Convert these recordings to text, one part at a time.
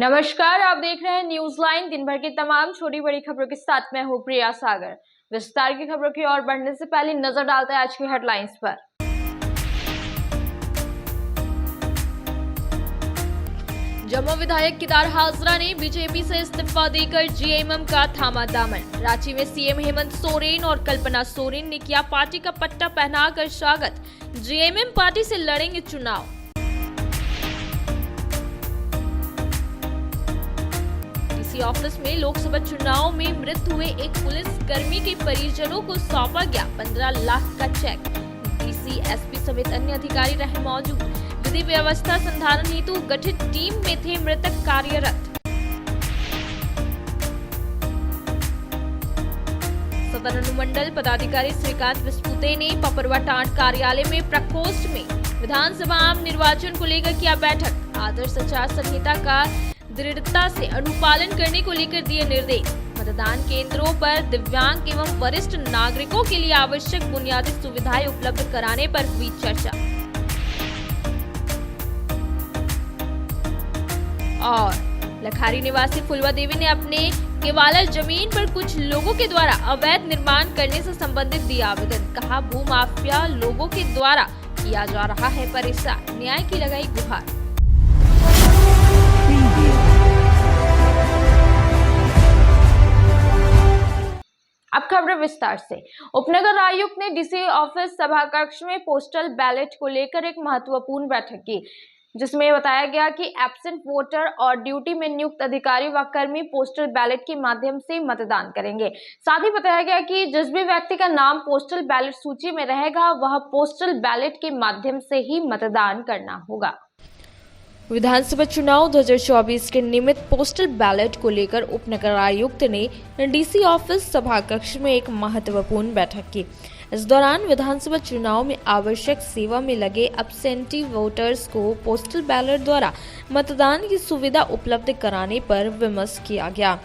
नमस्कार, आप देख रहे हैं न्यूज लाइन। दिन भर की तमाम छोटी बड़ी खबरों के साथ मैं हूं प्रिया सागर। विस्तार की खबरों की ओर बढ़ने से पहले नजर डालते हैं आज की हेडलाइंस पर। जम्मू विधायक केदार हाजरा ने बीजेपी से इस्तीफा देकर जेएमएम का थामा दामन। रांची में सीएम हेमंत सोरेन और कल्पना सोरेन ने किया पार्टी का पट्टा पहनाकर स्वागत। जेएमएम पार्टी से लड़ेंगे चुनाव। डीसी ऑफिस में लोकसभा चुनाव में मृत हुए एक पुलिस कर्मी के परिजनों को सौंपा गया 15 लाख का चेक। डीसी, एसपी समेत अन्य अधिकारी रहे मौजूद। विधि व्यवस्था संधारण हेतु गठित टीम में थे मृतक कार्यरत। सदर अनुमंडल पदाधिकारी श्रीकांत विस्पुते ने पपरवाटांड कार्यालय में प्रकोष्ठ में विधानसभा आम निर्वाचन को लेकर किया बैठक। आदर्श आचार संहिता का दृढ़ता से अनुपालन करने को लेकर दिए निर्देश। मतदान केंद्रों पर दिव्यांग एवं वरिष्ठ नागरिकों के लिए आवश्यक बुनियादी सुविधाएं उपलब्ध कराने पर हुई चर्चा। और लखारी निवासी फुलवा देवी ने अपने केवालर जमीन पर कुछ लोगों के द्वारा अवैध निर्माण करने से संबंधित दिया आवेदन। कहा, भूमाफिया लोगों के द्वारा किया जा रहा है परेशान, न्याय की लगाई गुहार। अब खबर विस्तार से। उपनगर आयुक्त ने डीसी ऑफिस सभाकक्ष में पोस्टल बैलेट को लेकर एक महत्वपूर्ण बैठक की, जिसमें बताया गया कि एब्सेंट वोटर और ड्यूटी में नियुक्त अधिकारी व कर्मी पोस्टल बैलेट के माध्यम से मतदान करेंगे। साथ ही बताया गया कि जिस भी व्यक्ति का नाम पोस्टल बैलेट सूची में रहेगा वह पोस्टल बैलेट के माध्यम से ही मतदान करना होगा। विधानसभा चुनाव 2024 के निमित्त पोस्टल बैलेट को लेकर उपनगर आयुक्त ने डीसी ऑफिस सभाकक्ष में एक महत्वपूर्ण बैठक की। इस दौरान विधानसभा चुनाव में आवश्यक सेवा में लगे एब्सेंटी वोटर्स को पोस्टल बैलेट द्वारा मतदान की सुविधा उपलब्ध कराने पर विमर्श किया गया।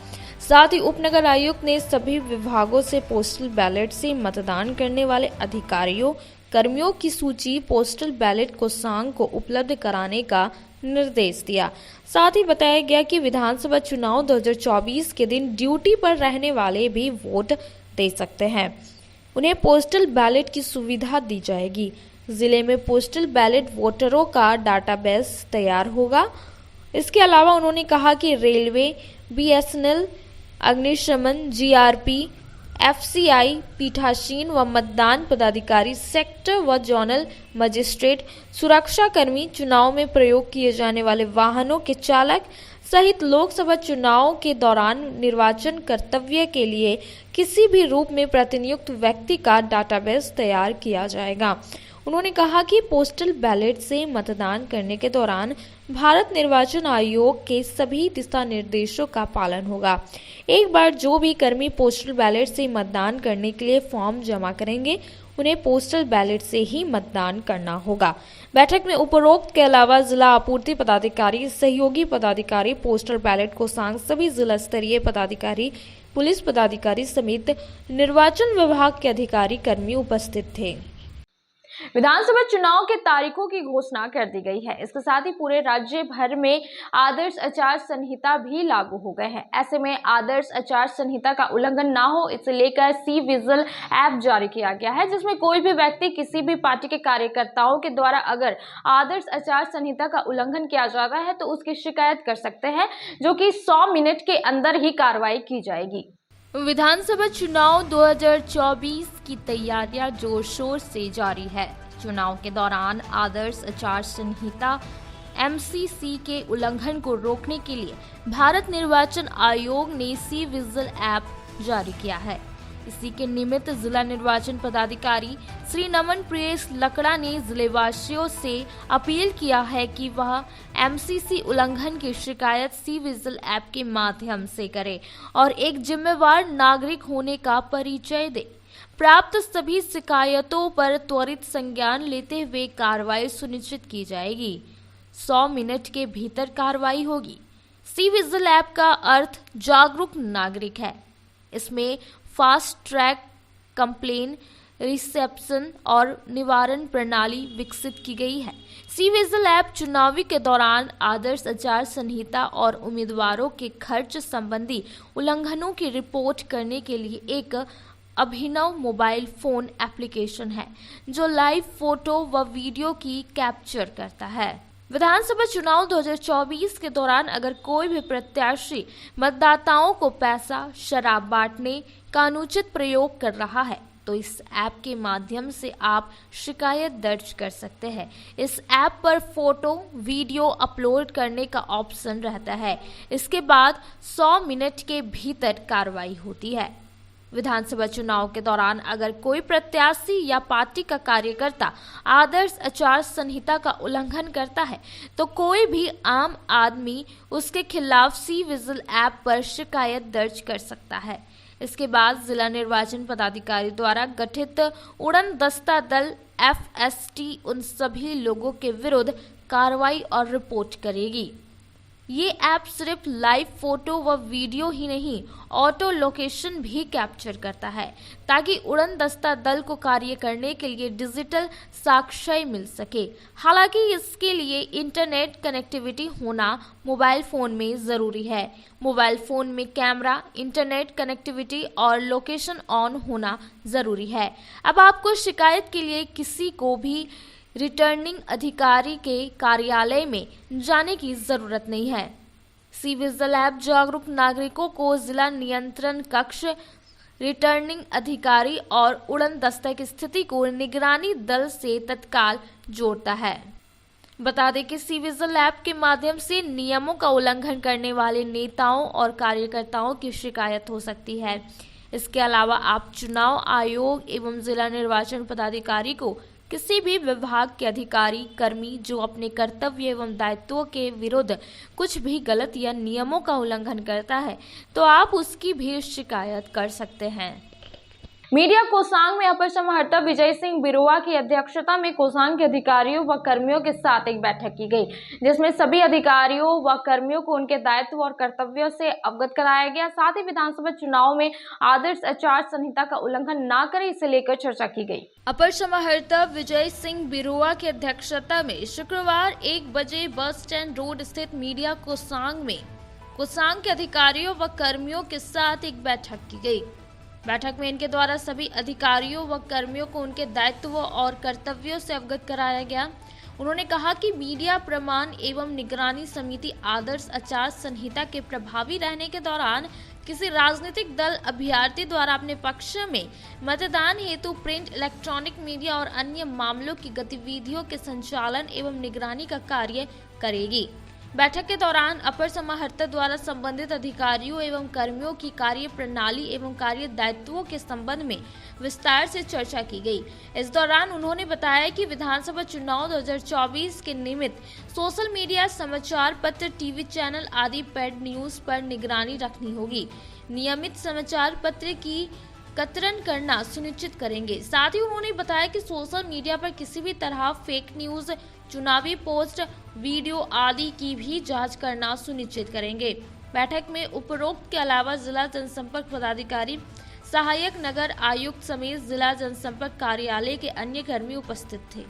साथ ही उपनगर आयुक्त ने सभी विभागों से पोस्टल बैलेट से मतदान करने वाले अधिकारियों कर्मियों की सूची पोस्टल बैलेट कोषांग को उपलब्ध कराने का निर्देश दिया। साथ ही बताया गया कि विधानसभा चुनाव 2024 के दिन ड्यूटी पर रहने वाले भी वोट दे सकते हैं। उन्हें पोस्टल बैलेट की सुविधा दी जाएगी। जिले में पोस्टल बैलेट वोटरों का डाटाबेस तैयार होगा। इसके अलावा उन्होंने कहा कि रेलवे, बीएसएनएल, अग्निशमन, जीआरपी, एफसीआई, पीठासीन व मतदान पदाधिकारी, सेक्टर व जोनल मजिस्ट्रेट, सुरक्षा कर्मी, चुनाव में प्रयोग किए जाने वाले वाहनों के चालक सहित लोकसभा चुनाव के दौरान निर्वाचन कर्तव्य के लिए किसी भी रूप में प्रतिनियुक्त व्यक्ति का डाटाबेस तैयार किया जाएगा। उन्होंने कहा कि पोस्टल बैलेट से मतदान करने के दौरान भारत निर्वाचन आयोग के सभी दिशा निर्देशों का पालन होगा। एक बार जो भी कर्मी पोस्टल बैलेट से मतदान करने के लिए फॉर्म जमा करेंगे उन्हें पोस्टल बैलेट से ही मतदान करना होगा। बैठक में उपरोक्त के अलावा जिला आपूर्ति पदाधिकारी, सहयोगी पदाधिकारी, पोस्टल बैलेट कोषांग, सभी जिला स्तरीय पदाधिकारी, पुलिस पदाधिकारी समेत निर्वाचन विभाग के अधिकारी कर्मी उपस्थित थे। विधानसभा चुनाव के तारीखों की घोषणा कर दी गई है। इसके साथ ही पूरे राज्य भर में आदर्श आचार संहिता भी लागू हो गए हैं। ऐसे में आदर्श आचार संहिता का उल्लंघन ना हो इसे लेकर सी विजिल ऐप जारी किया गया है, जिसमें कोई भी व्यक्ति किसी भी पार्टी के कार्यकर्ताओं के द्वारा अगर आदर्श आचार संहिता का उल्लंघन किया जाता है तो उसकी शिकायत कर सकते हैं, जो कि 100 मिनट के अंदर ही कार्रवाई की जाएगी। विधानसभा चुनाव 2024 की तैयारियां जोर शोर से जारी है। चुनाव के दौरान आदर्श आचार संहिता एमसीसी के उल्लंघन को रोकने के लिए भारत निर्वाचन आयोग ने सी विजिल ऐप जारी किया है। इसी के निमित्त जिला निर्वाचन पदाधिकारी श्री नमन प्रियेश लकड़ा ने जिलेवासियों से अपील किया है कि वह एमसीसी उल्लंघन की शिकायत सी विजिल ऐप के माध्यम से करे और एक जिम्मेवार नागरिक होने का परिचय दे। प्राप्त सभी शिकायतों पर त्वरित संज्ञान लेते हुए कार्रवाई सुनिश्चित की जाएगी। 100 मिनट के भीतर कार्रवाई होगी। सी विजिल ऐप का अर्थ जागरूक नागरिक है। इसमें फास्ट ट्रैक कंप्लेन रिसेप्शन और निवारण प्रणाली विकसित की गई है। सी विजिल ऐप चुनावी के दौरान आदर्श आचार संहिता और उम्मीदवारों के खर्च संबंधी उल्लंघनों की रिपोर्ट करने के लिए एक अभिनव मोबाइल फोन एप्लीकेशन है जो लाइव फोटो व वीडियो की कैप्चर करता है। विधानसभा चुनाव 2024 के दौरान अगर कोई भी प्रत्याशी मतदाताओं को पैसा, शराब बांटने का अनुचित प्रयोग कर रहा है तो इस ऐप के माध्यम से आप शिकायत दर्ज कर सकते हैं। इस ऐप पर फोटो, वीडियो अपलोड करने का ऑप्शन रहता है। इसके बाद 100 मिनट के भीतर कार्रवाई होती है। विधानसभा चुनाव के दौरान अगर कोई प्रत्याशी या पार्टी का कार्यकर्ता आदर्श आचार संहिता का उल्लंघन करता है तो कोई भी आम आदमी उसके खिलाफ सी विजिल ऐप पर शिकायत दर्ज कर सकता है। इसके बाद जिला निर्वाचन पदाधिकारी द्वारा गठित उड़न दस्ता दल FST उन सभी लोगों के विरुद्ध कार्रवाई और रिपोर्ट करेगी। ये ऐप सिर्फ लाइव फोटो व वीडियो ही नहीं, ऑटो लोकेशन भी कैप्चर करता है ताकि उड़न दस्ता दल को कार्य करने के लिए डिजिटल साक्ष्य मिल सके। हालांकि इसके लिए इंटरनेट कनेक्टिविटी होना मोबाइल फोन में जरूरी है। मोबाइल फोन में कैमरा, इंटरनेट कनेक्टिविटी और लोकेशन ऑन होना जरूरी है। अब आपको शिकायत के लिए किसी को भी रिटर्निंग अधिकारी के कार्यालय में जाने की जरूरत नहीं है। सी विजिल ऐप जागरूक नागरिकों को जिला नियंत्रण कक्ष, रिटर्निंग अधिकारी और उड़न दस्ते की स्थिति को निगरानी दल से तत्काल जोड़ता है। बता दें कि सी विजिल ऐप के माध्यम से नियमों का उल्लंघन करने वाले नेताओं और कार्यकर्ताओं की शिकायत हो सकती है। इसके अलावा आप चुनाव आयोग एवं जिला निर्वाचन पदाधिकारी को किसी भी विभाग के अधिकारी, कर्मी जो अपने कर्तव्य एवं दायित्वों के विरुद्ध कुछ भी गलत या नियमों का उल्लंघन करता है तो आप उसकी भी शिकायत कर सकते हैं। मीडिया कोसांग में अपर समाहर्ता विजय सिंह बिरुआ की अध्यक्षता में कोसांग के अधिकारियों व कर्मियों के साथ एक बैठक की गई, जिसमें सभी अधिकारियों व कर्मियों को उनके दायित्व और कर्तव्यों से अवगत कराया गया। साथ ही विधानसभा चुनाव में आदर्श आचार संहिता का उल्लंघन न करे, इसे लेकर चर्चा की गई। अपर समाहर्ता विजय सिंह बिरुआ की अध्यक्षता में शुक्रवार 1 बजे बस स्टैंड रोड स्थित मीडिया कोसांग में कोसांग के अधिकारियों व कर्मियों के साथ एक बैठक की गई। बैठक में इनके द्वारा सभी अधिकारियों व कर्मियों को उनके दायित्वों और कर्तव्यों से अवगत कराया गया। उन्होंने कहा कि मीडिया प्रमाण एवं निगरानी समिति आदर्श आचार संहिता के प्रभावी रहने के दौरान किसी राजनीतिक दल अभ्यर्थी द्वारा अपने पक्ष में मतदान हेतु प्रिंट, इलेक्ट्रॉनिक मीडिया और अन्य मामलों की गतिविधियों के संचालन एवं निगरानी का कार्य करेगी। बैठक के दौरान अपर समाहर्ता द्वारा संबंधित अधिकारियों एवं कर्मियों की कार्य प्रणाली एवं कार्य दायित्वों के संबंध में विस्तार से चर्चा की गई। इस दौरान उन्होंने बताया कि विधानसभा चुनाव 2024 के निमित्त सोशल मीडिया, समाचार पत्र, टीवी चैनल आदि पेड न्यूज पर निगरानी रखनी होगी। नियमित समाचार पत्र की कतरन करना सुनिश्चित करेंगे। साथ ही उन्होंने बताया कि सोशल मीडिया पर किसी भी तरह फेक न्यूज, चुनावी पोस्ट, वीडियो आदि की भी जांच करना सुनिश्चित करेंगे। बैठक में उपरोक्त के अलावा जिला जनसंपर्क पदाधिकारी, सहायक नगर आयुक्त समेत जिला जनसंपर्क कार्यालय के अन्य कर्मी उपस्थित थे।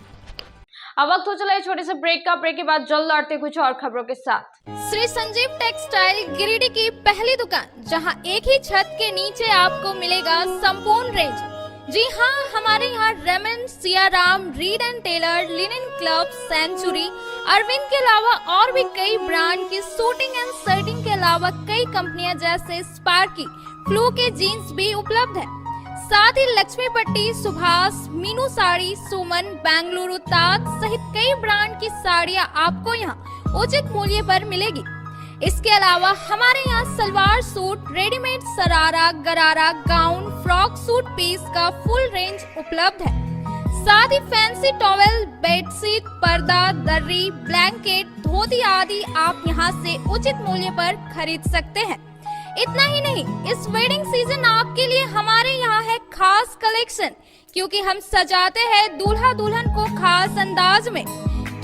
अब वक्त हो चला है छोटे से ब्रेक का। ब्रेक के बाद जल्द लौटते कुछ और खबरों के साथ। श्री संजीव टेक्सटाइल गिरिडीह की पहली दुकान, जहां एक ही छत के नीचे आपको मिलेगा संपूर्ण रेंज। जी हाँ, हमारे यहाँ Raymond, Siyaram, Reid and Taylor, Linen Club, Century, Arvind के अलावा और भी कई ब्रांड की सूटिंग एंड शर्टिंग के अलावा कई कंपनियां जैसे स्पार्की, फ्लू के जीन्स भी उपलब्ध है। साथ ही लक्ष्मी पट्टी, सुभाष, मीनू साड़ी, सुमन, बेंगलुरु ताज सहित कई ब्रांड की साड़ियां आपको यहाँ उचित मूल्य पर मिलेगी। इसके अलावा हमारे यहाँ सलवार सूट, रेडीमेड सरारा, गरारा, गाउन, फ्रॉक सूट पीस का फुल रेंज उपलब्ध है। साथ ही फैंसी टॉवेल, बेडशीट, पर्दा, दर्री, ब्लैंकेट, धोती आदि आप यहाँ से उचित मूल्य पर खरीद सकते हैं। इतना ही नहीं, इस वेडिंग सीजन आपके लिए हमारे यहाँ है खास कलेक्शन, क्योंकि हम सजाते हैं दूल्हा दुल्हन को खास अंदाज में।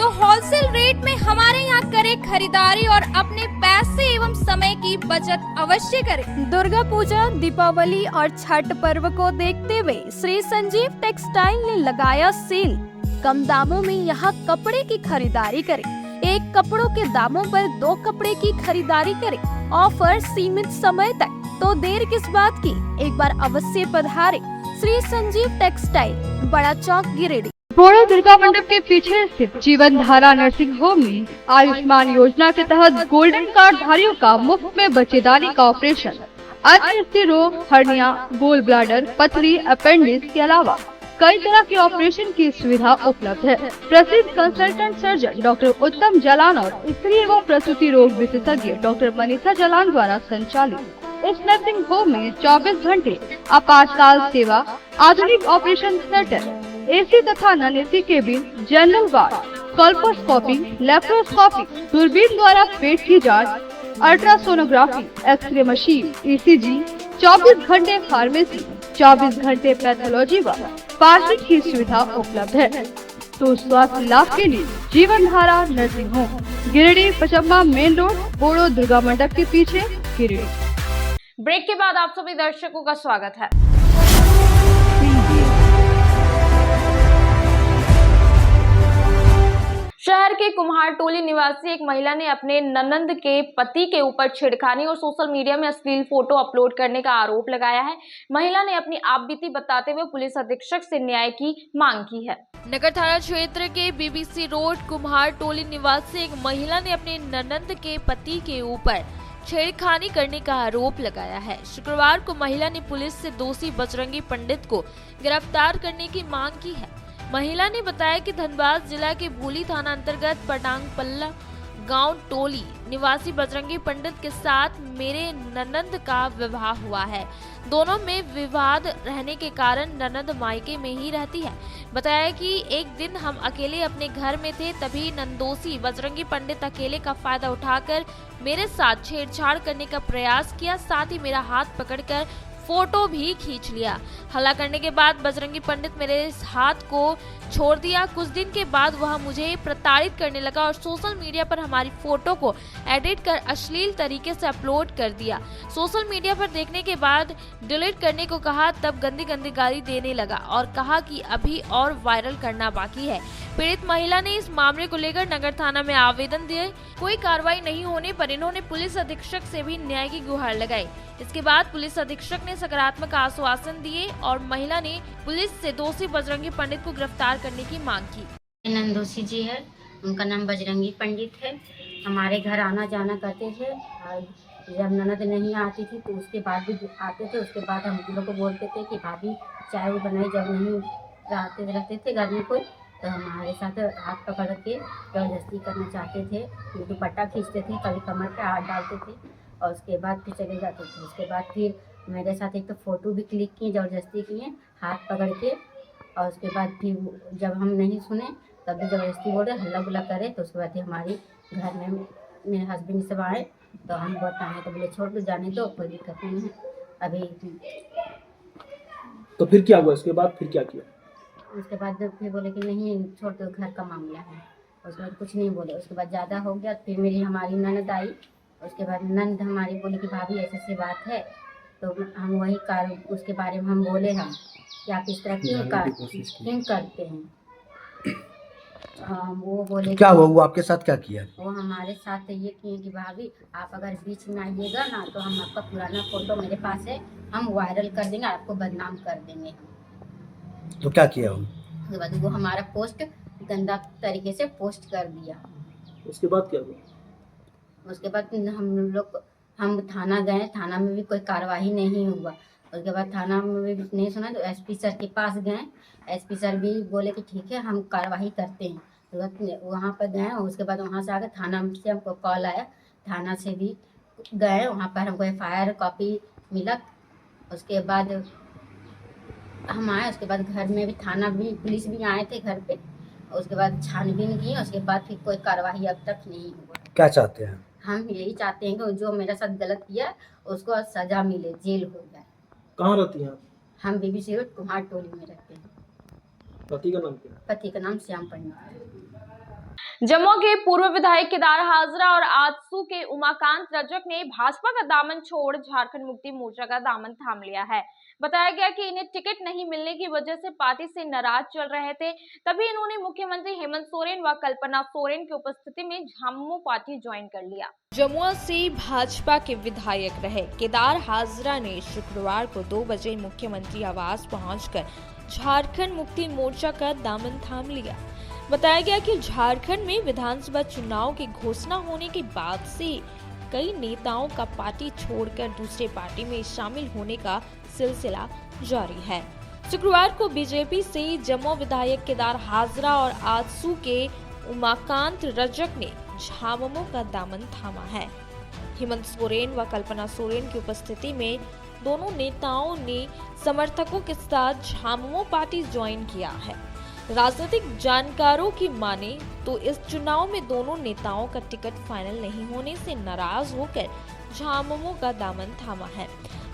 तो होलसेल रेट में हमारे यहाँ करें खरीदारी और अपने पैसे एवं समय की बचत अवश्य करें। दुर्गा पूजा, दीपावली और छठ पर्व को देखते हुए श्री संजीव टेक्सटाइल ने लगाया सेल। कम दामों में यहाँ कपड़े की खरीदारी करें। एक कपड़ों के दामों पर 2 कपड़े की खरीदारी करें। ऑफर सीमित समय तक, तो देर किस बात की, एक बार अवश्य पधारें। श्री संजीव टेक्सटाइल, बड़ा चौक, गिरिडीह। बोड़ो दुर्गा मंडप के पीछे स्थित जीवन धारा नर्सिंग होम में आयुष्मान योजना के तहत गोल्डन कार्ड धारियों का मुफ्त में बच्चेदानी का ऑपरेशन, अन्य स्त्री रोग, हर्निया, गोल ब्लाडर, पथरी, अपेंडिक्स के अलावा कई तरह के ऑपरेशन की सुविधा उपलब्ध है। प्रसिद्ध कंसल्टेंट सर्जन डॉक्टर उत्तम जालान और स्त्री एवं प्रसूति रोग विशेषज्ञ डॉक्टर मनीषा जालान द्वारा संचालित इस नर्सिंग होम में 24 घंटे आपातकाल सेवा, आधुनिक ऑपरेशन थिएटर, एसी तथा non AC cabin, general ward, colposcopy, laparoscopy, दूरबीन द्वारा पेट की जांच, अल्ट्रासोनोग्राफी, एक्सरे मशीन, ईसीजी, 24 घंटे फार्मेसी, 24 घंटे पैथोलॉजी व पार्किंग की सुविधा उपलब्ध है। तो स्वास्थ्य लाभ के लिए Jeevan Dhara nursing home, Giridih, Pachamba main road, Bodo Durga Mandap के पीछे, गिरिडीह। ब्रेक के बाद आप सभी दर्शकों का स्वागत है। शहर के कुम्हारटोली निवासी एक महिला ने अपने ननंद के पति के ऊपर छेड़खानी और सोशल मीडिया में अश्लील फोटो अपलोड करने का आरोप लगाया है। महिला ने अपनी आपबीती बताते हुए पुलिस अधीक्षक से न्याय की मांग की है। नगर थाना क्षेत्र के बीबीसी रोड कुम्हारटोली निवासी एक महिला ने अपने ननंद के पति के ऊपर छेड़खानी करने का आरोप लगाया है। शुक्रवार को महिला ने पुलिस से दोषी बजरंगी पंडित को गिरफ्तार करने की मांग की है। महिला ने बताया कि धनबाद जिला के भूली थाना अंतर्गत पटांग पल्ला गांव टोली निवासी बजरंगी पंडित के साथ मेरे ननंद का विवाह हुआ है। दोनों में विवाद रहने के कारण ननंद मायके में ही रहती है। बताया कि एक दिन हम अकेले अपने घर में थे, तभी नंदोसी बजरंगी पंडित अकेले का फायदा उठाकर मेरे साथ छेड़छाड़ करने का प्रयास किया, साथ ही मेरा हाथ पकड़कर फोटो भी खींच लिया। हल्ला करने के बाद बजरंगी पंडित मेरे हाथ को छोड़ दिया। कुछ दिन के बाद वह मुझे प्रताड़ित करने लगा और सोशल मीडिया पर हमारी फोटो को एडिट कर अश्लील तरीके से अपलोड कर दिया। सोशल मीडिया पर देखने के बाद डिलीट करने को कहा, तब गंदी गंदी गाली देने लगा और कहा कि अभी और वायरल करना बाकी है। पीड़ित महिला ने इस मामले को लेकर नगर थाना में आवेदन दिए। कोई कार्रवाई नहीं होने पर इन्होंने पुलिस अधीक्षक से भी न्याय की गुहार लगाई। इसके बाद पुलिस अधीक्षक ने सकारात्मक आश्वासन दिए और महिला ने पुलिस से दोषी बजरंगी पंडित को गिरफ्तार करने की मांग की। नंदोसी जी है, उनका नाम बजरंगी पंडित है। हमारे घर आना जाना करते थे और जब ननद नहीं आती थी तो उसके बाद भी आते थे। उसके बाद हम लोग को बोलते थे कि भाभी चाय बनाई, जब नहीं रहते थे घर में कोई तो हमारे साथ हाथ पकड़ के जबरदस्ती करना चाहते थे। दुपट्टा खींचते थे, कभी कमर पे हाथ डालते थे और उसके बाद फिर चले जाते थे। उसके बाद फिर मेरे साथ एक तो फ़ोटो भी क्लिक किए, ज़बरदस्ती किए हाथ पकड़ के। और उसके बाद फिर जब हम नहीं सुने तब भी ज़बरदस्ती बोले, हल्ला गुल्ला करे। तो उसके बाद हमारी घर में मेरे हस्बैंड सब आए तो हम बताएँ तो बोले छोड़ दो, जाने दो, कोई दिक्कत नहीं है अभी। तो फिर क्या हुआ? उसके बाद फिर क्या किया? उसके बाद फिर बोले कि नहीं छोड़ दो, घर का मामला है। उसके बाद कुछ नहीं बोले। उसके बाद ज़्यादा हो गया, फिर मेरी हमारी ननद आई। उसके बाद नंद हमारी बोली कि भाभी ऐसी बात है, तो हम वही उसके बारे में हम बोले हम कि आप इस तरह क्यों करते हैं। वो बोले क्या हुआ? वो आपके साथ क्या किया? वो हमारे साथ ये किए कि भाभी आप अगर बीच में आइएगा ना तो हम आपका पुराना फोटो मेरे पास है, हम वायरल कर देंगे, आपको बदनाम कर देंगे। तो क्या किया? उसके बाद वो हमारा पोस्ट गंदा तरीके से पोस्ट कर दिया। उसके बाद क्या हुआ? उसके बाद हम थाना गए, थाना में भी कोई कार्रवाई नहीं हुआ। उसके बाद थाना में भी नहीं सुना तो एसपी सर के पास गए। एसपी सर भी बोले कि ठीक है हम कार्रवाई करते हैं। तो वहाँ पर गए, उसके बाद वहाँ से आके थाना से हमको कॉल आया, थाना से भी गए, वहाँ पर हमको FIR कॉपी मिला। उसके बाद हम आए, उसके बाद घर में भी थाना भी पुलिस भी आए थे घर पे। उसके बाद छानबीन की, उसके बाद फिर कोई कार्रवाई अब तक नहीं हुआ। क्या चाहते हैं? हम यही चाहते हैं कि जो मेरे साथ गलत किया उसको सजा मिले, जेल हो जाए। कहाँ रहती हैं आप? हम बीबीसी रोड कुम्हारटोली में रहते हैं। पति का नाम क्या है? पति का नाम श्याम पंडित है। जम्मू के पूर्व विधायक केदार हाजरा और आजसू के उमाकांत रजक ने भाजपा का दामन छोड़ झारखंड मुक्ति मोर्चा का दामन थाम लिया है। बताया गया कि इन्हें टिकट नहीं मिलने की वजह से पार्टी से नाराज चल रहे थे, तभी इन्होंने मुख्यमंत्री हेमंत सोरेन व कल्पना सोरेन की उपस्थिति में झामुमो पार्टी ज्वाइन कर लिया। जमुआ से भाजपा के विधायक रहे केदार हाजरा ने शुक्रवार को 2 बजे मुख्यमंत्री आवास पहुंचकर झारखंड मुक्ति मोर्चा का दामन थाम लिया। बताया गया कि झारखंड में विधानसभा चुनाव की घोषणा होने के बाद से कई नेताओं का पार्टी छोड़कर दूसरे पार्टी में शामिल होने का सिलसिला जारी है। शुक्रवार को बीजेपी से जम्मू विधायक केदार हाजरा और आजसू के उमाकांत रजक ने झामुमो का दामन थामा है। हेमंत सोरेन व कल्पना सोरेन की उपस्थिति में दोनों नेताओं ने समर्थकों के साथ झामुमो पार्टी ज्वाइन किया है। राजनीतिक जानकारों की माने तो इस चुनाव में दोनों नेताओं का टिकट फाइनल नहीं होने से नाराज होकर झामुमो का दामन थामा है।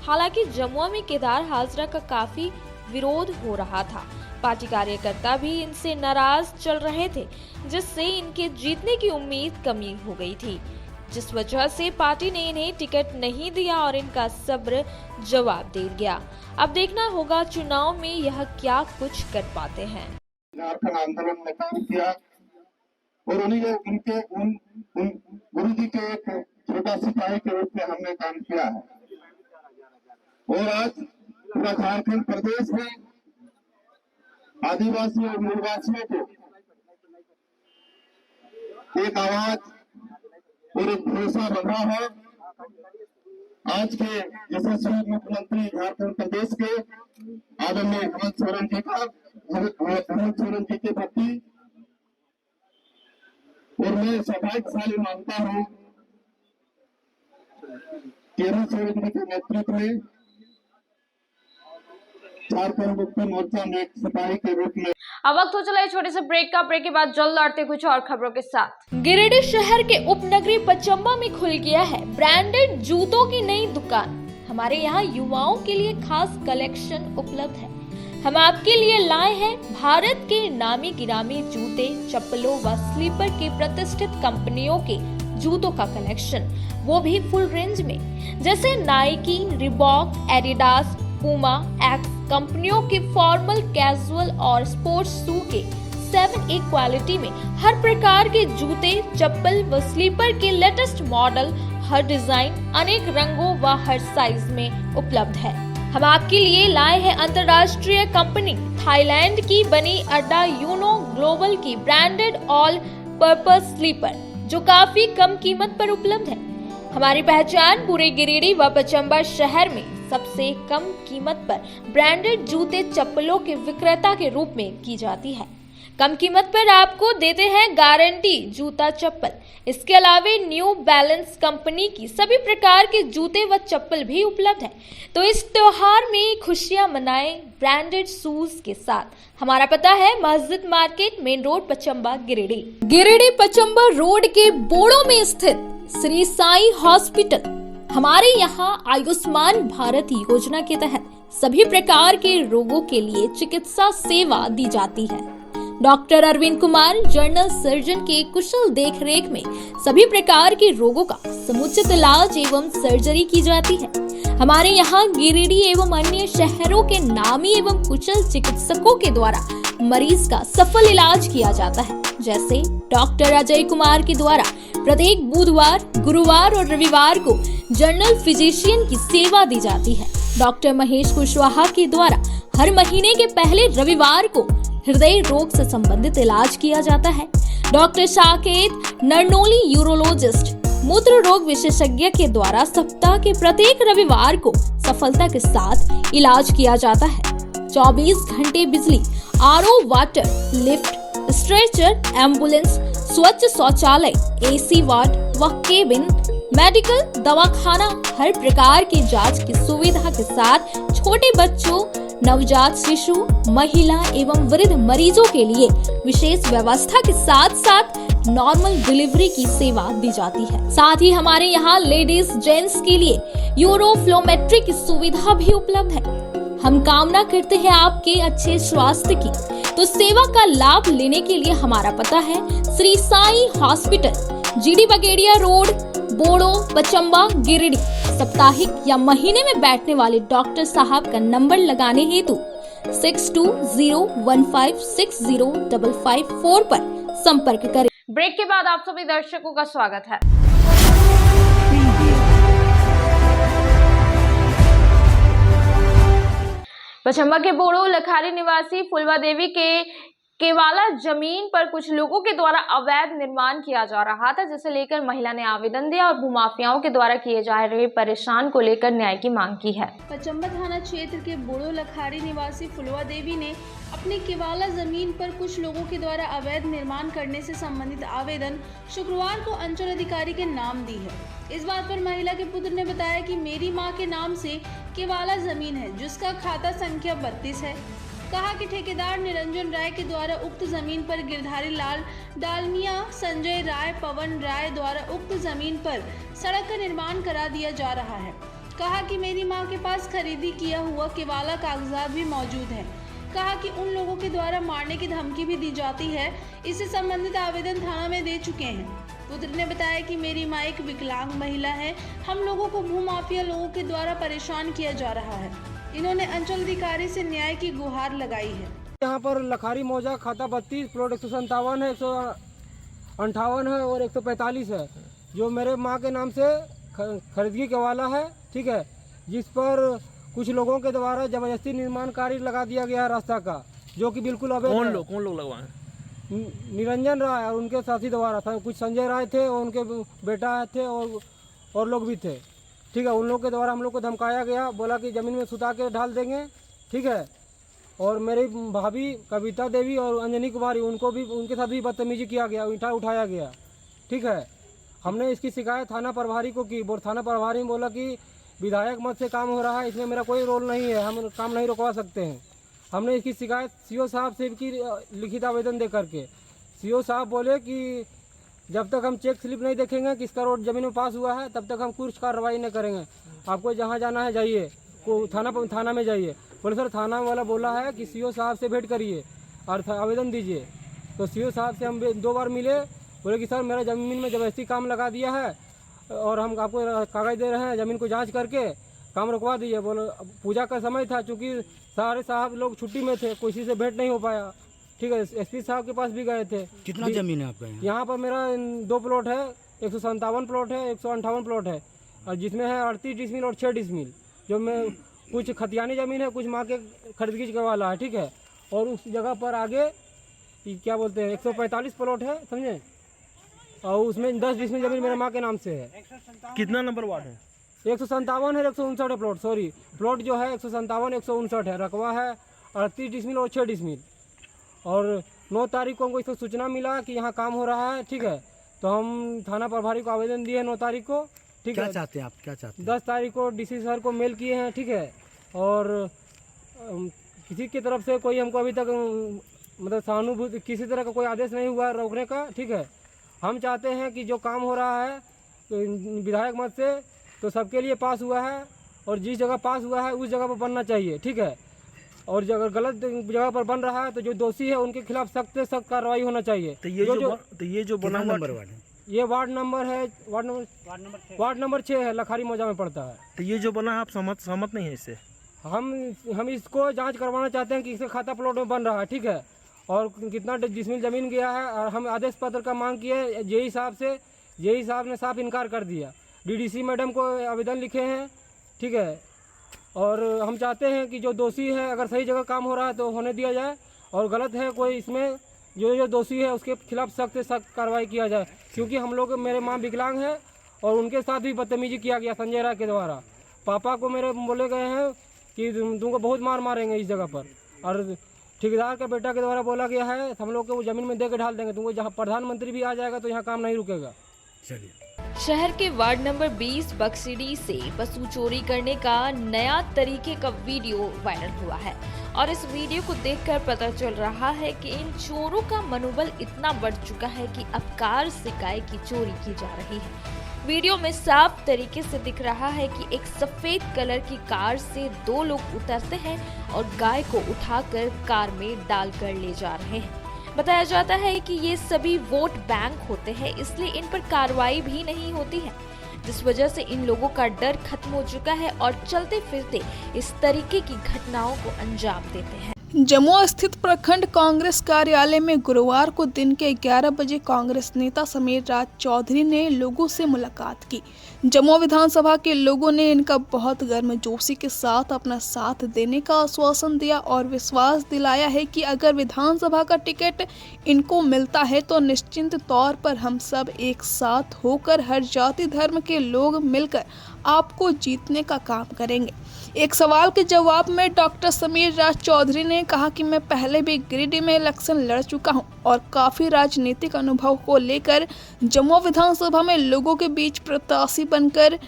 हालांकि जमुआ में केदार हाजरा का काफी विरोध हो रहा था। पार्टी कार्यकर्ता भी इनसे नाराज चल रहे थे, जिससे इनके जीतने की उम्मीद कमी हो गई थी, जिस वजह से पार्टी ने इन्हें टिकट नहीं दिया और इनका सब्र जवाब दे गया। अब देखना होगा चुनाव में यह क्या कुछ कर पाते हैं। झारखंड आंदोलन में काम किया और उनके उन गुरु जी के एक छोटा सिपाही के रूप में हमने काम किया है। और आज पूरा झारखंड प्रदेश में आदिवासी और मूलवासियों को एक आवाज और एक भरोसा बना है। आज के यशस्वी मुख्यमंत्री झारखंड प्रदेश के आदरणीय हेमंत सोरेन जी के प्रति और मैं सौभाग्यशाली मानता हूं कि हेमंत सोरेन जी के नेतृत्व में झारखंड मुक्ति मोर्चा में एक सिपाही के रूप में। अब वक्त हो चला है छोटे से ब्रेक का। ब्रेक के बाद जल्द लौटते कुछ और खबरों के साथ। गिरिडीह शहर के उपनगरी पचम्बा में खुल गया है ब्रांडेड जूतों की नई दुकान। हमारे यहाँ युवाओं के लिए खास कलेक्शन उपलब्ध है। हम आपके लिए लाए हैं भारत के नामी गिरामी जूते, चप्पलों व स्लीपर के प्रतिष्ठित कंपनियों के जूतों का कलेक्शन, वो भी फुल रेंज में, जैसे Nike, Reebok, Adidas, Puma, x कंपनियों के फॉर्मल, कैजुअल और स्पोर्ट्स शू के 7A क्वालिटी में हर प्रकार के जूते, चप्पल व स्लीपर के लेटेस्ट मॉडल, हर डिजाइन, अनेक रंगों व हर साइज में उपलब्ध है। हम आपके लिए लाए हैं अंतर्राष्ट्रीय कंपनी थाईलैंड की बनी अड्डा यूनो ग्लोबल की ब्रांडेड ऑल पर्पस स्लीपर, जो काफी कम कीमत पर उपलब्ध है। हमारी पहचान पूरे गिरिडीह व पचम्बा शहर में सबसे कम कीमत पर ब्रांडेड जूते, चप्पलों के विक्रेता के रूप में की जाती है। कम कीमत पर आपको देते हैं गारंटी जूता, चप्पल। इसके अलावे न्यू बैलेंस कंपनी की सभी प्रकार के जूते व चप्पल भी उपलब्ध है। तो इस त्योहार में खुशियां मनाएं ब्रांडेड शूज के साथ। हमारा पता है मस्जिद market, main road, Pachamba, Giridih. Giridih Pachamba road के बोड़ो में स्थित श्री साई हॉस्पिटल। हमारे यहाँ आयुष्मान भारत योजना के तहत सभी प्रकार के रोगों के लिए चिकित्सा सेवा दी जाती है। Doctor Arvind Kumar general surgeon के कुशल देखरेख में सभी प्रकार के रोगों का समुचित इलाज एवं सर्जरी की जाती है। हमारे यहाँ गिरिडीह एवं अन्य शहरों के नामी एवं कुशल चिकित्सकों के द्वारा मरीज का सफल इलाज किया जाता है। जैसे डॉक्टर अजय कुमार के द्वारा प्रत्येक बुधवार, गुरुवार और रविवार को जनरल फिजिशियन की सेवा दी जाती है। डॉक्टर महेश कुशवाहा के द्वारा हर महीने के पहले रविवार को हृदय रोग से संबंधित इलाज किया जाता है। डॉक्टर साकेत नरनोली यूरोलॉजिस्ट मूत्र रोग विशेषज्ञ के द्वारा सप्ताह के प्रत्येक रविवार को सफलता के साथ इलाज किया जाता है। 24 घंटे बिजली, RO water, lift, stretcher, ambulance, स्वच्छ शौचालय, एसी वार्ड व केबिन, मेडिकल, दवाखाना, हर प्रकार की जांच की सुविधा के साथ छोटे बच्चों, नवजात शिशु, महिला एवं वृद्ध मरीजों के लिए विशेष व्यवस्था के साथ साथ नॉर्मल डिलीवरी की सेवा दी जाती है। साथ ही हमारे यहाँ लेडीज जेंट्स के लिए यूरोफ्लोमेट्री की सुविधा भी उपलब्ध है। हम कामना करते हैं आपके अच्छे स्वास्थ्य की। तो सेवा का लाभ लेने के लिए हमारा पता है Shri Sai hospital, GD Bagedia road, Bodo, Pachamba, Giridih. साप्ताहिक या महीने में बैठने वाले डॉक्टर साहब का नंबर लगाने हेतु 6201560554 पर संपर्क करें। ब्रेक के बाद आप सभी दर्शकों का स्वागत है। पचम्बा के बोड़ो लखारी निवासी फुलवा देवी के केवाला जमीन पर कुछ लोगों के द्वारा अवैध निर्माण किया जा रहा था, जिसे लेकर महिला ने आवेदन दिया और भूमाफियाओं के द्वारा किए जा रहे परेशान को लेकर न्याय की मांग की है। पचम्बा थाना क्षेत्र के बोड़ो लखारी निवासी फुलवा देवी ने अपनी केवाला जमीन पर कुछ लोगों के द्वारा अवैध निर्माण करने से संबंधित आवेदन शुक्रवार को अंचल अधिकारी के नाम दी है। इस बात पर महिला के पुत्र ने बताया कि मेरी मां के नाम से केवाला जमीन है, जिसका खाता संख्या 32 है। कहा कि ठेकेदार निरंजन राय के द्वारा उक्त जमीन पर गिरधारी लाल डालमिया, संजय राय, पवन राय द्वारा उक्त जमीन पर सड़क का निर्माण करा दिया जा रहा है। कहा कि मेरी मां के पास खरीदी किया हुआ केवाला कागजात भी मौजूद है। कहा कि उन लोगों के द्वारा मारने की धमकी भी दी जाती है। इससे संबंधित आवेदन थाना में दे चुके हैं। पुत्र ने बताया कि मेरी मां एक विकलांग महिला है। हम लोगों को भूमाफिया लोगों के द्वारा परेशान किया जा रहा है। इन्होंने अंचल अधिकारी से न्याय की गुहार लगाई है। यहाँ पर लखारी मौजा खाता 32 प्लॉट 157 है, 158 है और 145 है, जो मेरे माँ के नाम से खरीदगी के वाला है। ठीक है, जिस पर कुछ लोगों के द्वारा जबरदस्ती निर्माण कार्य लगा दिया गया है रास्ता का, जो कि बिल्कुल अवैध है। कौन लोग लगवाए? निरंजन राय और उनके साथी द्वारा था। कुछ संजय राय थे और उनके बेटा थे और लोग भी थे। ठीक है, उन लोग के द्वारा हम लोग को धमकाया गया, बोला कि ज़मीन में सुता के ढाल देंगे। ठीक है, और मेरी भाभी कविता देवी और अंजनी कुमारी, उनको भी उनके साथ भी बदतमीजी किया गया, ईंटा उठाया गया। ठीक है, हमने इसकी शिकायत थाना प्रभारी को की। थाना प्रभारी ने बोला कि विधायक मत से काम हो रहा है, इसमें मेरा कोई रोल नहीं है, हम काम नहीं रुकवा सकते हैं। हमने इसकी शिकायत सीओ साहब से की लिखित आवेदन दे करके। सीओ साहब बोले कि जब तक हम चेक स्लिप नहीं देखेंगे किसका रोड जमीन में पास हुआ है, तब तक हम कुछ कार्रवाई नहीं करेंगे। आपको जहाँ जाना है जाइए, थाना में जाइए। बोले सर थाना वाला बोला है कि सीओ साहब से भेंट करिए और आवेदन दीजिए। तो सीओ साहब से हम 2 बार मिले, बोले कि सर मेरा ज़मीन में जबरदस्ती काम लगा दिया है और हम आपको कागज़ दे रहे हैं, ज़मीन को जांच करके काम रुकवा दीजिए। बोलो पूजा का समय था, चूँकि सारे साहब लोग छुट्टी में थे, किसी से भेंट नहीं हो पाया। ठीक है, एसपी साहब के पास भी गए थे। कितना जमीन है आपका? यहाँ पर मेरा 2 प्लॉट है, 157 प्लॉट है, 158 प्लॉट है, और जिसमें है 38 डिसमिल और 6 डिसमिल, जो मैं कुछ खतियानी ज़मीन है, कुछ माँ के खरीदगी के वाला है। ठीक है, और उस जगह पर आगे क्या बोलते हैं 145 प्लॉट है, समझे, और उसमें 10 डिसमिल ज़मीन मेरे माँ के नाम से है। कितना नंबर वार्ड है? 157 है, 159 है प्लॉट। सॉरी, प्लॉट जो है 157 159 है। रकबा है 38 डिसमिल और 6 डिसमिल। और 9 तारीख को हमको इसको सूचना मिला कि यहाँ काम हो रहा है। ठीक है, तो हम थाना प्रभारी को आवेदन दिए 9 तारीख को। ठीक क्या है, चाहते हैं आप? क्या चाहते हैं? 10 तारीख को डीसी सर को मेल किए हैं। ठीक है, और किसी की तरफ से कोई हमको अभी तक मतलब सहानुभूति, किसी तरह का कोई आदेश नहीं हुआ रोकने का। ठीक है, हम चाहते हैं कि जो काम हो रहा है विधायक मत से, तो सबके लिए पास हुआ है, और जिस जगह पास हुआ है उस जगह पर बनना चाहिए। ठीक है, और अगर गलत जगह पर बन रहा है तो जो दोषी है उनके खिलाफ सख्त से सख्त कार्रवाई होना चाहिए। तो ये जो बना नंबर वार्ड है? ये वार्ड नंबर है, वार्ड नंबर 6 है, लखारी मौजा में पड़ता है। तो ये जो बना आप सहमत नहीं है इससे? हम इसको जांच करवाना चाहते हैं कि इसका खाता प्लॉट में बन रहा है। ठीक है, और कितना डिसमिल ज़मीन गया है, और हम आदेश पत्र का मांग किए जेई साहब से। जेई साहब ने साफ इनकार कर दिया। डीडीसी मैडम को आवेदन लिखे हैं। ठीक है, और हम चाहते हैं कि जो दोषी है, अगर सही जगह काम हो रहा है तो होने दिया जाए, और गलत है कोई इसमें जो दोषी है उसके खिलाफ सख्त से सख्त कार्रवाई किया जाए। क्योंकि हम लोग, मेरे माँ विकलांग है और उनके साथ भी बदतमीजी किया गया संजय राय के द्वारा। पापा को मेरे बोले गए हैं कि तुमको बहुत मार मारेंगे इस जगह पर, और ठेकेदार के बेटा के द्वारा बोला गया है हम लोग को वो ज़मीन में दे के ढाल देंगे तुमको। जहाँ प्रधानमंत्री भी आ जाएगा तो यहाँ काम नहीं रुकेगा। चलिए, शहर के वार्ड नंबर 20 बक्सीडी से पशु चोरी करने का नया तरीके का वीडियो वायरल हुआ है, और इस वीडियो को देखकर पता चल रहा है कि इन चोरों का मनोबल इतना बढ़ चुका है कि अब कार से गाय की चोरी की जा रही है। वीडियो में साफ तरीके से दिख रहा है कि एक सफेद कलर की कार से 2 लोग उतरते हैं और गाय को उठाकर कार में डालकर ले जा रहे हैं। बताया जाता है कि ये सभी वोट बैंक होते हैं, इसलिए इन पर कार्रवाई भी नहीं होती है, जिस वजह से इन लोगों का डर खत्म हो चुका है और चलते फिरते इस तरीके की घटनाओं को अंजाम देते हैं। जमुआ स्थित प्रखंड कांग्रेस कार्यालय में गुरुवार को दिन के 11 बजे कांग्रेस नेता समीर राज चौधरी ने लोगों से मुलाकात की। जमुआ विधानसभा के लोगों ने इनका बहुत गर्मजोशी के साथ अपना साथ देने का आश्वासन दिया और विश्वास दिलाया है कि अगर विधानसभा का टिकट इनको मिलता है तो निश्चित तौर पर हम सब एक साथ होकर हर जाति धर्म के लोग मिलकर आपको जीतने का काम करेंगे। एक सवाल के जवाब में डॉक्टर समीर राज चौधरी ने कहा कि मैं पहले भी गिरिडीह में इलेक्शन लड़ चुका हूं और काफी राजनीतिक अनुभव को लेकर जमुआ विधानसभा में लोगों के बीच प्रत्याशी बनकर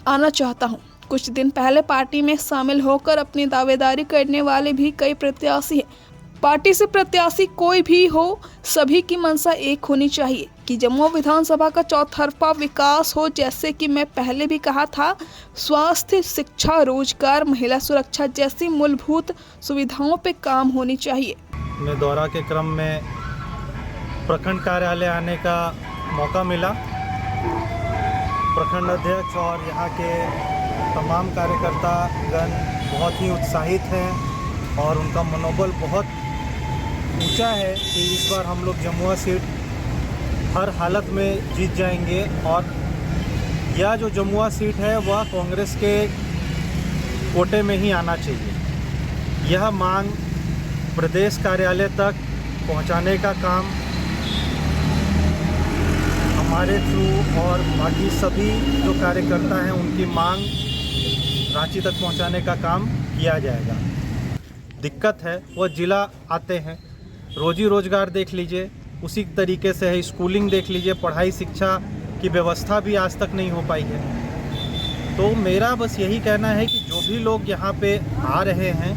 आना चाहता हूं। कुछ दिन पहले पार्टी में शामिल होकर अपनी दावेदारी करने वाले भी कई प्रत्याशी हैं। पार्टी से प्रत्याशी कोई भी हो, सभी की मंशा एक होनी चाहिए कि जमुआ विधानसभा का चौतरफा विकास हो। जैसे कि मैं पहले भी कहा था, स्वास्थ्य, शिक्षा, रोजगार, महिला सुरक्षा जैसी मूलभूत सुविधाओं पे काम होनी चाहिए। मैं दौरा के क्रम में प्रखंड कार्यालय आने का मौका मिला। प्रखंड अध्यक्ष और यहाँ के तमाम कार्यकर्तागण बहुत ही उत्साहित हैं और उनका मनोबल बहुत ऊंचा है कि इस बार हम लोग जमुआ सीट हर हालत में जीत जाएंगे और यह जो जमुआ सीट है वह कांग्रेस के कोटे में ही आना चाहिए। यह मांग प्रदेश कार्यालय तक पहुंचाने का काम हमारे थ्रू और बाकी सभी जो कार्यकर्ता हैं उनकी मांग रांची तक पहुंचाने का काम किया जाएगा। दिक्कत है वह जिला आते हैं, रोजी रोजगार देख लीजिए, उसी तरीके से है स्कूलिंग देख लीजिए, पढ़ाई शिक्षा की व्यवस्था भी आज तक नहीं हो पाई है। तो मेरा बस यही कहना है कि जो भी लोग यहाँ पे आ रहे हैं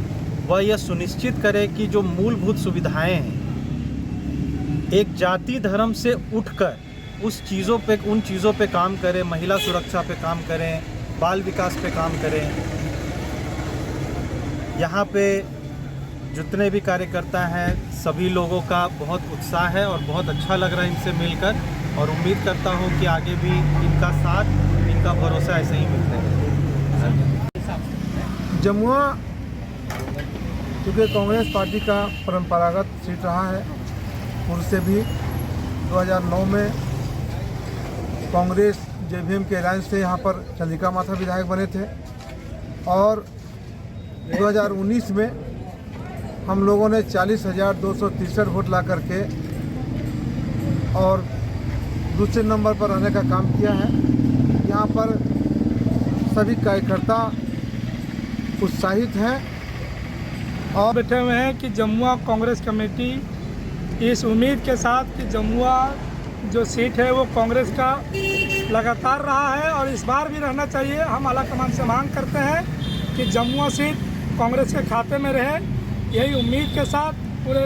वह यह सुनिश्चित करें कि जो मूलभूत सुविधाएं हैं एक जाति धर्म से उठकर उन चीज़ों पे काम करें, महिला सुरक्षा पे काम करें, बाल विकास पे काम करें। यहाँ पे जितने भी कार्यकर्ता हैं सभी लोगों का बहुत उत्साह है और बहुत अच्छा लग रहा है इनसे मिलकर और उम्मीद करता हूँ कि आगे भी इनका साथ, इनका भरोसा ऐसे ही मिलते रहेगा। जमुआ क्योंकि कांग्रेस पार्टी का परंपरागत सीट रहा है, पूर्व से भी 2009 में कांग्रेस जेवीएम के अलायंस से यहाँ पर चंद्रिका माथा विधायक बने थे और 2019 में हम लोगों ने 40,263 वोट ला करके और दूसरे नंबर पर रहने का काम किया है। यहाँ पर सभी कार्यकर्ता उत्साहित हैं और बैठे हुए हैं कि जमुआ कांग्रेस कमेटी इस उम्मीद के साथ कि जमुआ जो सीट है वो कांग्रेस का लगातार रहा है और इस बार भी रहना चाहिए। हम आला कमान से मांग करते हैं कि जमुआ सीट कांग्रेस के खाते में रहे। यही उम्मीद के साथ पूरे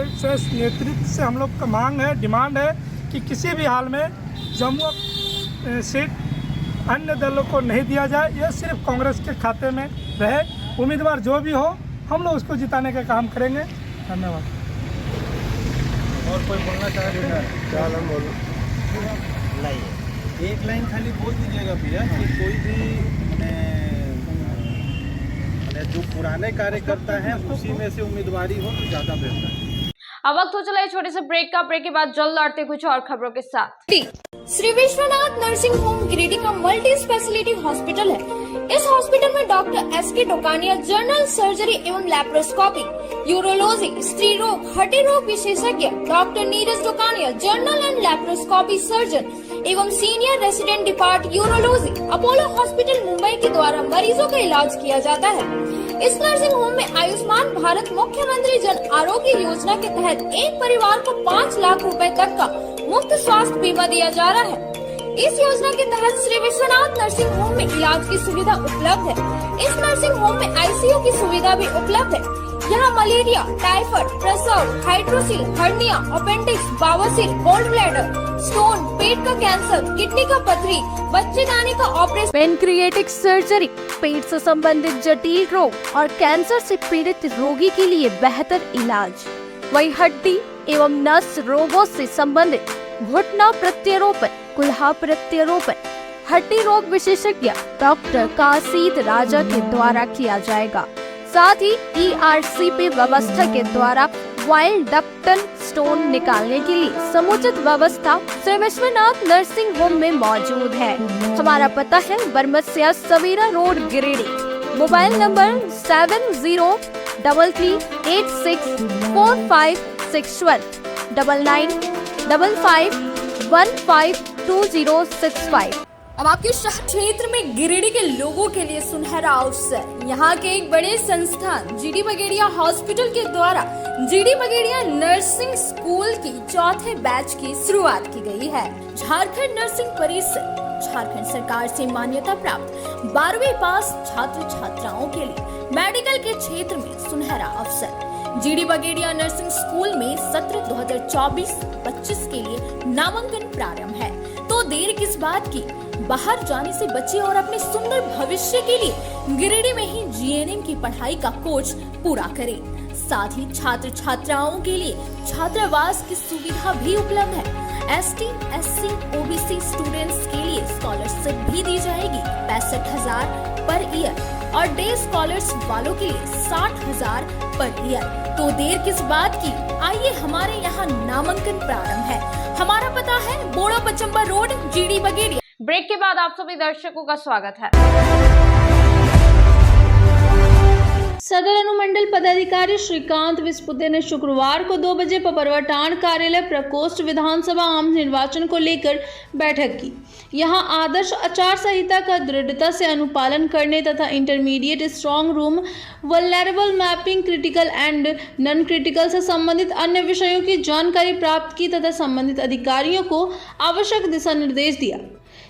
नेतृत्व से हम लोग का मांग है, डिमांड है कि किसी भी हाल में जमुआ सीट अन्य दलों को नहीं दिया जाए, यह सिर्फ कांग्रेस के खाते में रहे। उम्मीदवार जो भी हो हम लोग उसको जिताने का काम करेंगे। धन्यवाद। और कोई बोलना चाहेगा? एक लाइन खाली बोल दीजिएगा भैया कि कोई भी जो पुराने कार्यकर्ता हैं उसी में से उम्मीदवारी हो तो ज़्यादा बेहतर है। अब वक्त हो चला है छोटे से ब्रेक का। ब्रेक के बाद जल्द लौटते कुछ और खबरों के साथ। श्री विश्वनाथ नर्सिंग होम गिरिडीह का मल्टी स्पेशलिटी हॉस्पिटल है। इस हॉस्पिटल में doctor S K. Tokania general surgery एवं लैप्रोस्कोपी, यूरोलॉजी, स्त्री रोग, हड्डी रोग विशेषज्ञ, doctor Neeraj Tokania general and laparoscopy surgeon एवं senior resident department urology, Apollo hospital Mumbai के द्वारा मरीजों का इलाज किया जाता है। इस नर्सिंग होम में आयुष्मान भारत मुख्यमंत्री जन आरोग्य योजना के तहत एक परिवार को 5 लाख रुपए तक का मुफ्त स्वास्थ्य बीमा दिया जा रहा है। इस योजना के तहत श्री विश्वनाथ नर्सिंग होम में इलाज की सुविधा उपलब्ध है। इस नर्सिंग होम में आईसीयू की सुविधा भी उपलब्ध है। यहाँ मलेरिया, टाइफाइड, प्रसव, हाइड्रोसिल, हर्निया, अपेंडिक्स, बावासीर, गोल्ड ब्लैडर, स्टोन, पेट का कैंसर, किडनी का पथरी, बच्चेदानी का ऑपरेशन, पेनक्रिएटिक सर्जरी, पेट से संबंधित जटिल रोग और कैंसर से पीड़ित रोगी के लिए बेहतर इलाज। वही हड्डी एवं नस रोगों से संबंधित घुटना प्रत्यारोपण, कुल्हा प्रत्यारोपण, हड्डी रोग विशेषज्ञ डॉक्टर कासिद राजा के द्वारा किया जाएगा। साथ ही ERCP व्यवस्था के द्वारा वाइल्ड डक्टल स्टोन निकालने के लिए समुचित व्यवस्था श्री विश्वनाथ नर्सिंग होम में मौजूद है। हमारा पता है Baramsia Savera road Giridih. Mobile number 7033864561 9955152065। अब आपके शहर क्षेत्र में गिरिडीह के लोगों के लिए सुनहरा अवसर। यहाँ के एक बड़े संस्थान GD बगेड़िया हॉस्पिटल के द्वारा GD बगेड़िया नर्सिंग स्कूल की चौथे बैच की शुरुआत की गई है। झारखंड नर्सिंग परिषद झारखंड सरकार से मान्यता प्राप्त 12वीं पास छात्र छात्राओं के लिए मेडिकल के क्षेत्र में सुनहरा अवसर। GD बगेड़िया नर्सिंग स्कूल में सत्र 2024-25 के लिए नामांकन प्रारंभ है, तो देर किस बात की, बाहर जाने से बचे और अपने सुंदर भविष्य के लिए गिरिडीह में ही GNM की पढ़ाई का कोर्स पूरा करें। साथ ही छात्र छात्राओं के लिए छात्रावास की सुविधा भी उपलब्ध है। ST, SC, OBC स्टूडेंट्स के लिए स्कॉलरशिप भी दी जाएगी 65,000 पर ईयर और डे स्कॉलर्स वालों के लिए 60,000 पर ईयर। तो देर किस बात की, आइए हमारे यहाँ नामांकन प्रारंभ है। हमारा पता है Boda Pachamba road, GD Bagedia. Break के बाद आप सभी दर्शकों का स्वागत है। सदर अनुमंडल पदाधिकारी श्रीकांत विस्पुते ने शुक्रवार को 2 बजे पपरवटान कार्यालय प्रकोष्ठ विधानसभा आम निर्वाचन को लेकर बैठक की। यहां आदर्श आचार संहिता का दृढ़ता से अनुपालन करने तथा intermediate strong room, vulnerable mapping, critical and non critical से संबंधित अन्य विषयों की जानकारी प्राप्त की तथा संबंधित अधिकारियों को आवश्यक दिशा निर्देश दिया।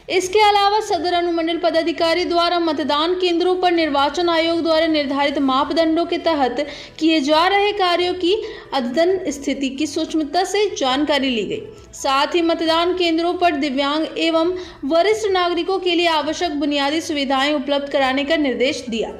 इसके अलावा सदर अनुमंडल पदाधिकारी द्वारा मतदान केंद्रों पर निर्वाचन आयोग द्वारा निर्धारित मापदंडों के तहत किए जा रहे कार्यों की अद्यतन स्थिति की सूक्ष्मता से जानकारी ली गई। साथ ही मतदान केंद्रों पर दिव्यांग एवं वरिष्ठ नागरिकों के लिए आवश्यक बुनियादी सुविधाएं उपलब्ध कराने का निर्देश दिया।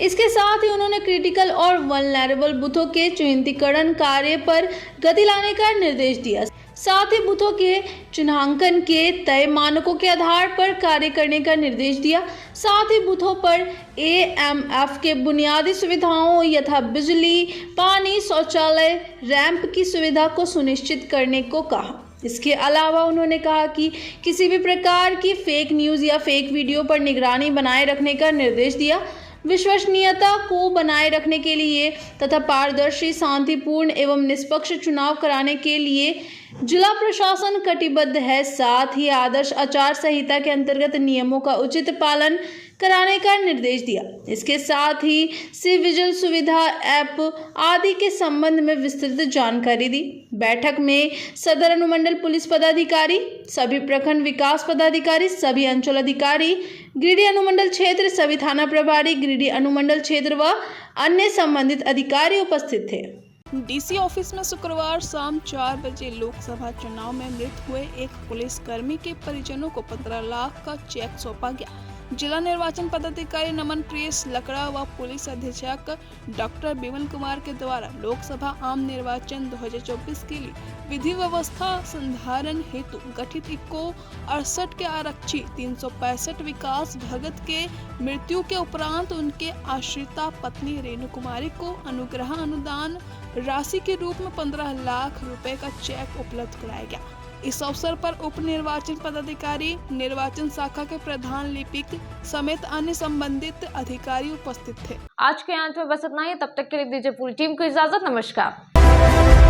इसके साथ ही उन्होंने क्रिटिकल और वल्नरेबल बूथों के चिन्हितीकरण कार्य पर गति लाने का निर्देश दिया। साथ ही बूथों के चिन्हांकन के तय मानकों के आधार पर कार्य करने का निर्देश दिया। साथ ही बूथों पर AMF के बुनियादी सुविधाओं यथा बिजली, पानी, शौचालय, रैंप की सुविधा को सुनिश्चित करने को कहा। इसके अलावा उन्होंने कहा कि किसी भी प्रकार की फेक न्यूज़ या फेक वीडियो पर निगरानी बनाए रखने का निर्देश दिया। विश्वसनीयता को बनाए रखने के लिए तथा पारदर्शी, शांतिपूर्ण एवं निष्पक्ष चुनाव कराने के लिए जिला प्रशासन कटिबद्ध है। साथ ही आदर्श आचार संहिता के अंतर्गत नियमों का उचित पालन कराने का निर्देश दिया। इसके साथ ही सी विजिल सुविधा, ऐप आदि के संबंध में विस्तृत जानकारी दी। बैठक में सदर अनुमंडल पुलिस पदाधिकारी, सभी प्रखंड विकास पदाधिकारी, सभी अंचल अधिकारी, गिरिडीह अनुमंडल क्षेत्र, सभी थाना प्रभारी, गिरिडीह अनुमंडल क्षेत्र व अन्य संबंधित अधिकारी उपस्थित थे। DC ऑफिस में शुक्रवार शाम 4 बजे लोकसभा चुनाव में मृत हुए एक पुलिसकर्मी के परिजनों को 15 लाख का चेक सौंपा गया। जिला निर्वाचन पदाधिकारी नमन प्रियस लकड़ा व पुलिस अधीक्षक डॉक्टर विमल कुमार के द्वारा लोकसभा आम निर्वाचन 2024 के लिए विधि व्यवस्था संधारण हेतु गठित इको 68 के आरक्षी 365 विकास भगत के मृत्यु के उपरांत उनके आश्रिता पत्नी रेणु कुमारी को अनुग्रह अनुदान राशि के रूप में 15 लाख रुपए का चेक उपलब्ध कराया गया। इस अवसर पर उप निर्वाचन पदाधिकारी, निर्वाचन शाखा के प्रधान लिपिक समेत अन्य संबंधित अधिकारी उपस्थित थे। आज के अंत में बस इतना ही। तब तक के लिए दीजिए पूरी टीम को इजाजत। नमस्कार।